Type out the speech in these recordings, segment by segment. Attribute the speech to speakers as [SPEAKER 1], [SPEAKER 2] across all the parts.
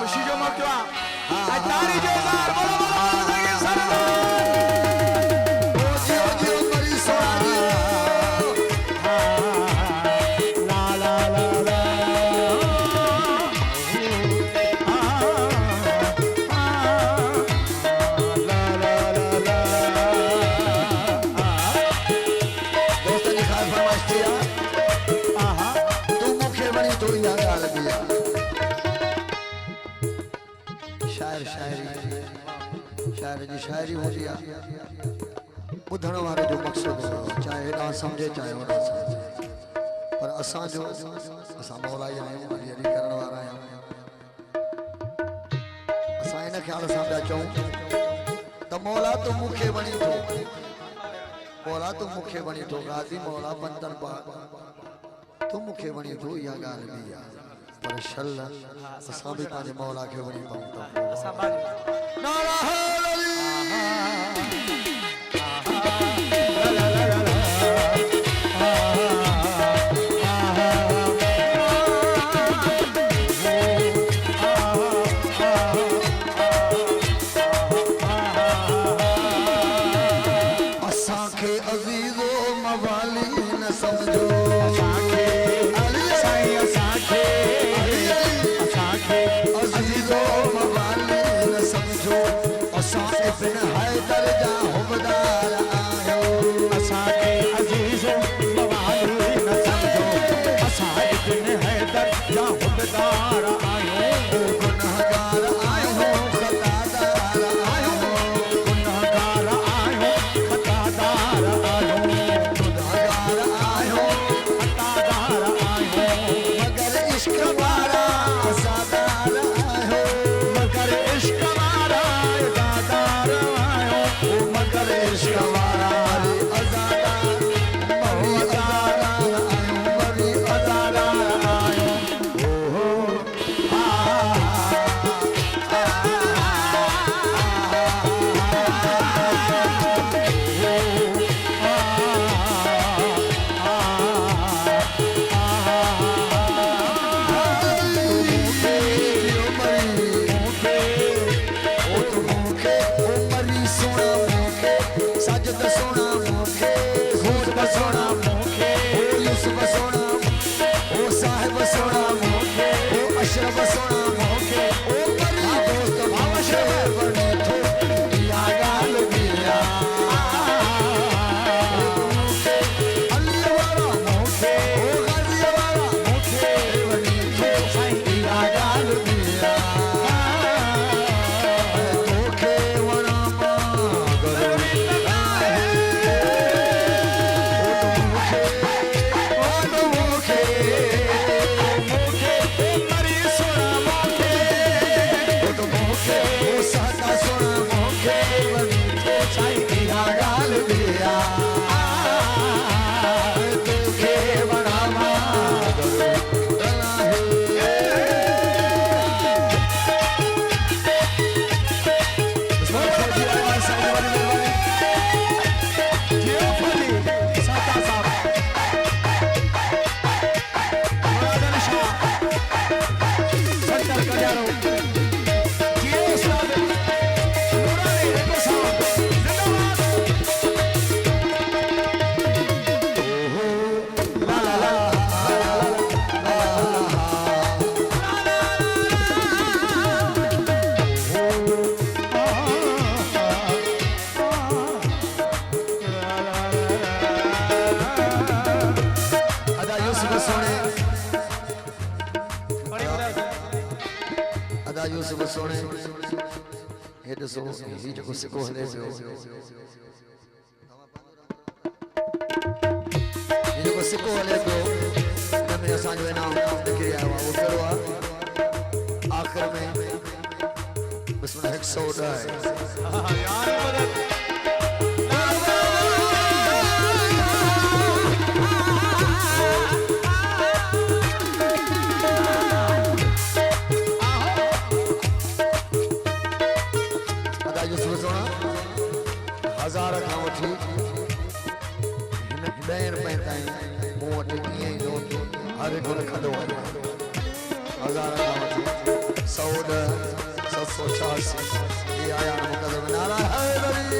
[SPEAKER 1] खुशी जो मौका तारी जोरदार बोलो बोलो सरदार ओ जी मरी सोनी ला ला ला ला ला ला ला दोस्तों ने खास फरमाइश किया तू मुखे बनी तो या गाल दिया शायर जी शायरी होती है बुधण वारे जो मकसद हो चाहे ना समझे चाहे वो ना समझे पर असा जो असा मौला ही आयो अली अली करण वारा आयो असा इन ख्याल सां पिया चऊं त मौला तू मुखे बणी थो मौला तू मुखे बणी थो गाज़ी मौला बंदर पाक तू मुखे बणी थो इहा ॻाल्हि बि आहे पर शल असां बि पंहिंजे मौला खे वणी पऊं था असांखे अज़ीज़ो मवाली न समझो असां इब्न हैदर जा हुबदार आहियो असांखे अज़ीज़ो मवाली न समझो असां इब्न हैदर जा हुबदार आहियो गुनहगार आहियो खतादार आहियो गुनहगार आहियो खतादार आहियो गुनहगार आहियो खतादार आहियो मगर इश्क वारा असादार आहियो मगर इश्क सिको हले पियो जेको सिको हले पियो हिन में असांजो इनाम निकिरी आयो आहे उहो कहिड़ो आहे आख़िर में बसि 110 हजार खां वठी हिन 10 रुपए ताईं मूं वटि ईअं ई नोट हर हिकु रखंदो आहियां 1000 खां वठी 100 786 ये आया मुकदम नारा है रवि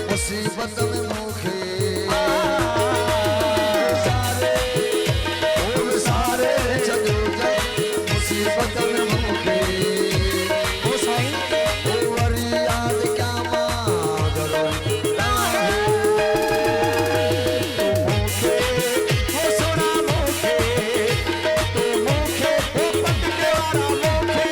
[SPEAKER 1] मुसीबत में मुखे सारे चलो मुसीबत में मुखे ओ साईं ओ वरी याद क्या मांगरो मुखे ओ सोना मुखे तो मुखे ओ पटके वाला मुखे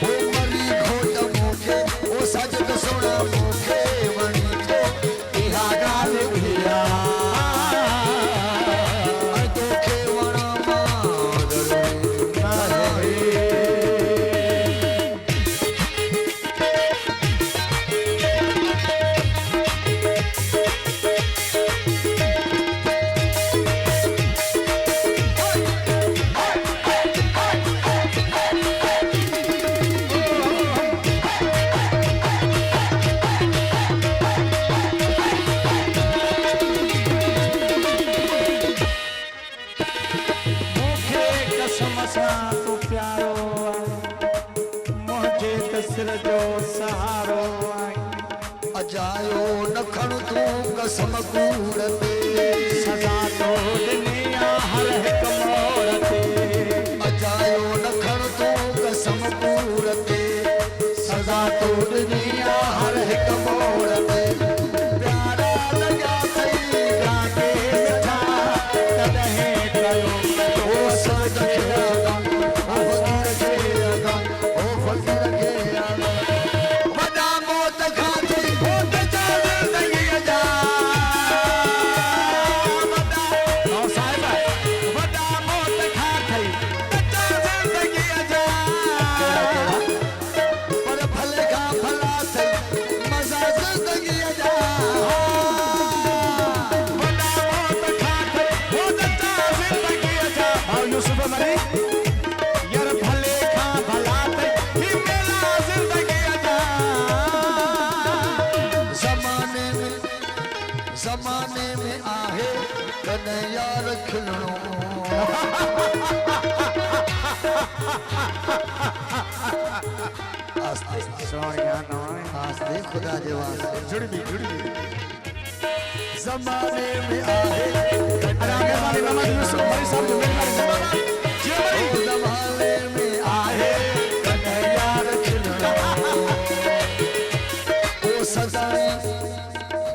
[SPEAKER 1] ओ मरी घोट मुखे ओ सजद सोना मुखे वणी तो इहा गाल भिया तोखे वणा मांगरो नाहे
[SPEAKER 2] तू प्यारो मुझे तसर जो सहारो
[SPEAKER 1] अजायो नखण तू कसम कूड़ते
[SPEAKER 2] सदा तो दुनिया हर एक मोड़ते
[SPEAKER 1] अजायो नखण तू कसम कूड़ते
[SPEAKER 2] सदा तो दुनिया हर एक मोड़ते
[SPEAKER 1] प्यारा लगा थई
[SPEAKER 2] गाते मिठा कदहे कयो
[SPEAKER 1] ओ सद खेरा ओ फकीर खेरा वडा मौत खाते मौत चाल दगी जा
[SPEAKER 2] ओ साहिब
[SPEAKER 1] वडा मौत खाते चाल दगी जा पर भले का भला थे मजा जिंदगी जा वडा मौत खाते मौत चाल जिंदगी जा
[SPEAKER 2] और यूसुफ मरी यार भले खा भला ते ही मेला जिंदगी अदा
[SPEAKER 1] जमाने में आहे कन्हैया रखणो आस्ते
[SPEAKER 2] सोनिया नोय
[SPEAKER 1] आस्ते खुदा के वास्ते
[SPEAKER 2] जुड़ी
[SPEAKER 1] जमाने में आहे
[SPEAKER 2] अरे आगे वाली मामा यूसुफ मरी साहब जो मेरी जिंदाबाद जी भाई
[SPEAKER 1] जमाने में आहे कन्हैया रखणो ओ सदाई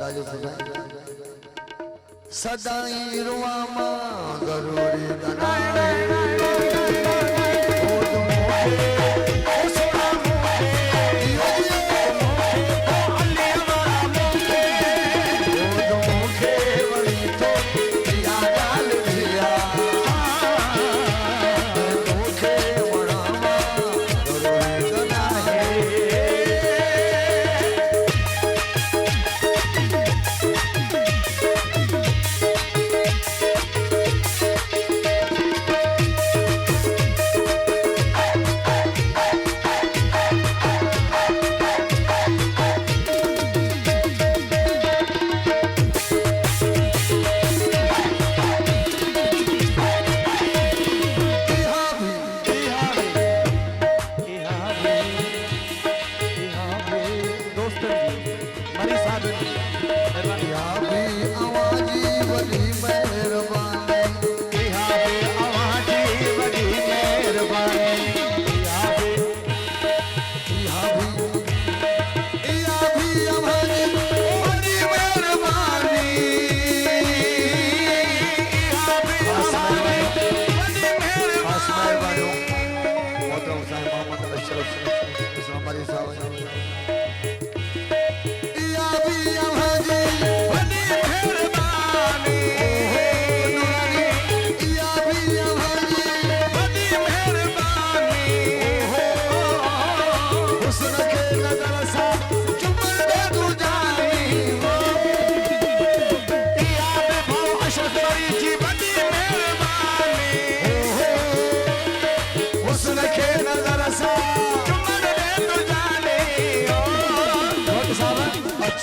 [SPEAKER 1] राजू सदाई रुआ मां गरुड़ी दनाए ओ तुम ओ सोना मुखे दियो मुखे ओ अल्ली वाला मुखे ओ तुम मुखे वणी तो या गाल भिया मुखे वणा मां गरुड़ी दनाए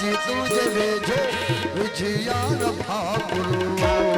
[SPEAKER 1] अची तुझे वेझो विझिया न भाकुरो